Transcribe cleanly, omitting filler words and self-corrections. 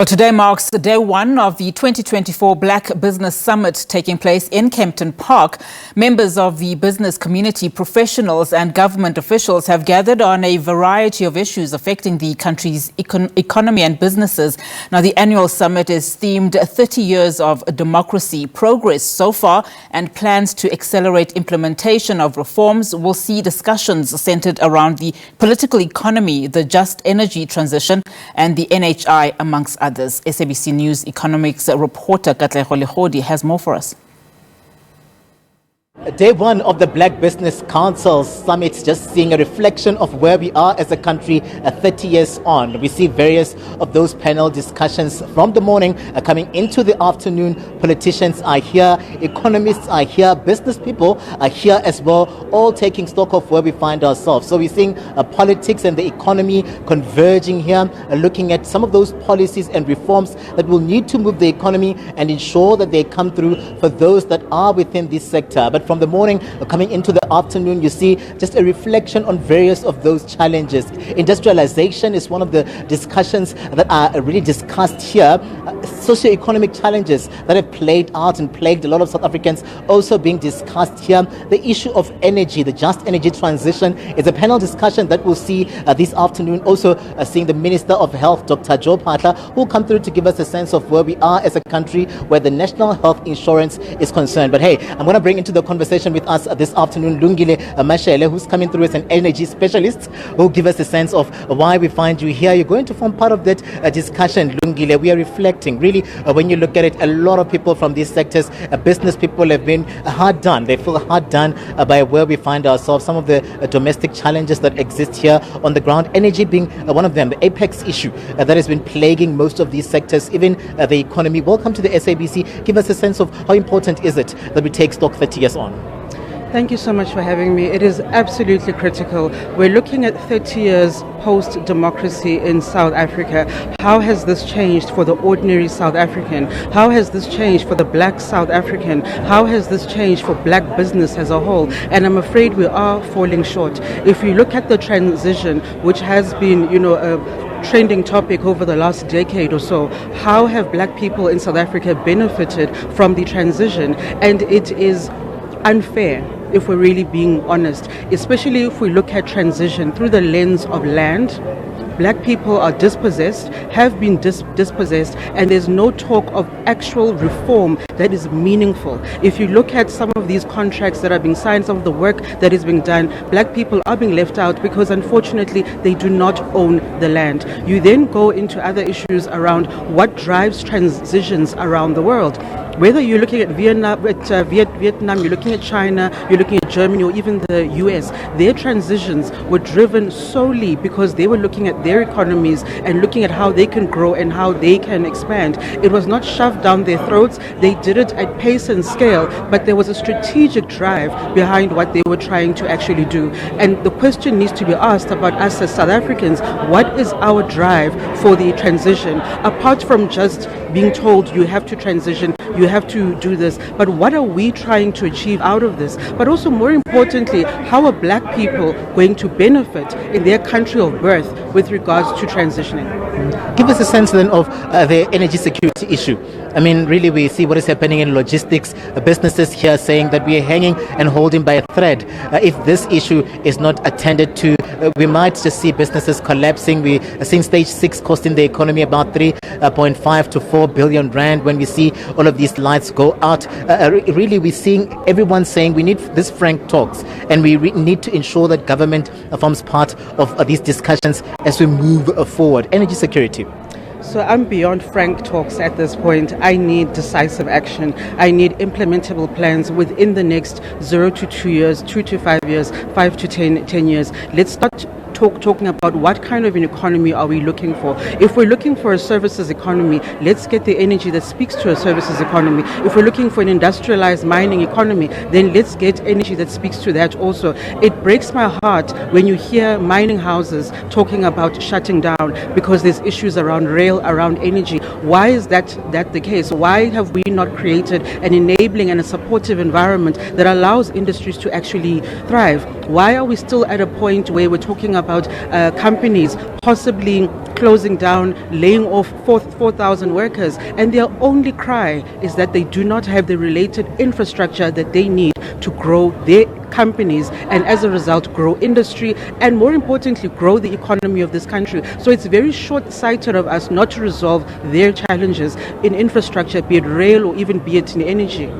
Well, today marks day one of the 2024 Black Business Summit taking place in Kempton Park. Members of the business community, professionals and government officials have gathered on a variety of issues affecting the country's economy and businesses. Now, the annual summit is themed 30 years of democracy, progress so far and plans to accelerate implementation of reforms. Will see discussions centered around the political economy, the just energy transition and the NHI, amongst others. SABC News economics reporter Katlego Legodi has more for us. Day one of the Black Business Council Summit, just seeing a reflection of where we are as a country 30 years on. We see various of those panel discussions from the morning coming into the afternoon. Politicians are here, economists are here, business people are here as well, all taking stock of where we find ourselves. So we're seeing politics and the economy converging here, looking at some of those policies and reforms that will need to move the economy and ensure that they come through for those that are within this sector. But from the morning coming into the afternoon, you see just a reflection on various of those challenges. Industrialization is one of the discussions that are really discussed here. Socioeconomic challenges that have played out and plagued a lot of South Africans also being discussed here. The issue of energy, the just energy transition, is a panel discussion that we'll see this afternoon. Also seeing the Minister of Health, Dr. Joe Phaahla, who will come through to give us a sense of where we are as a country, where the national health insurance is concerned. But hey, I'm going to bring into the conversation with us this afternoon Lungile Mashele, who's coming through as an energy specialist, who will give us a sense of why we find you here. You're going to form part of that discussion, Lungile. We are reflecting, really, when you look at it, a lot of people from these sectors, business people, have been hard done. They feel hard done by where we find ourselves, some of the domestic challenges that exist here on the ground, energy being one of them, the apex issue that has been plaguing most of these sectors, even the economy. Welcome to the SABC. Give us a sense of how important is it that we take stock 30 years on. Thank you so much for having me. It is absolutely critical. We're looking at 30 years post-democracy in South Africa. How has this changed for the ordinary South African? How has this changed for the black South African? How has this changed for black business as a whole? And I'm afraid we are falling short. If you look at the transition, which has been, a trending topic over the last decade or so, how have black people in South Africa benefited from the transition? And it is unfair, if we're really being honest, especially if we look at transition through the lens of land. Black people are dispossessed, have been dispossessed, and there's no talk of actual reform that is meaningful. If you look at some of these contracts that are being signed, some of the work that is being done, black people are being left out because unfortunately they do not own the land. You then go into other issues around what drives transitions around the world. Whether you're looking at Vietnam, you're looking at China, you're looking at Germany, or even the US, their transitions were driven solely because they were looking at their economies and looking at how they can grow and how they can expand. It was not shoved down their throats. They did it at pace and scale, but there was a strategic drive behind what they were trying to actually do. And the question needs to be asked about us as South Africans: what is our drive for the transition? Apart from just being told you have to transition, you have to do this, but what are we trying to achieve out of this? But also, more importantly, how are black people going to benefit in their country of birth with regards to transitioning? Give us a sense then of the energy security issue. I mean, really, we see what is happening in logistics. Businesses here saying that we are hanging and holding by a thread. If this issue is not attended to, we might just see businesses collapsing. We are seeing stage 6 costing the economy about 3.5 to 4 billion rand when we see all of these lights go out. Really, we're seeing everyone saying we need this frank talks, and we need to ensure that government forms part of these discussions as we move forward. Energy security. So I'm beyond frank talks at this point. I need decisive action. I need implementable plans within the next 0 to 2 years, 2 to 5 years, 5 to 10 years. Let's start talking about what kind of an economy are we looking for. If we're looking for a services economy, let's get the energy that speaks to a services economy. If we're looking for an industrialized mining economy, then let's get energy that speaks to that also. It breaks my heart when you hear mining houses talking about shutting down because there's issues around rail, around energy. Why is that the case? Why have we not created an enabling and a supportive environment that allows industries to actually thrive? Why are we still at a point where we're talking about about companies possibly closing down, laying off 4,000 workers, and their only cry is that they do not have the related infrastructure that they need to grow their companies and as a result grow industry and more importantly grow the economy of this country. So it's very short-sighted of us not to resolve their challenges in infrastructure, be it rail or even be it in energy.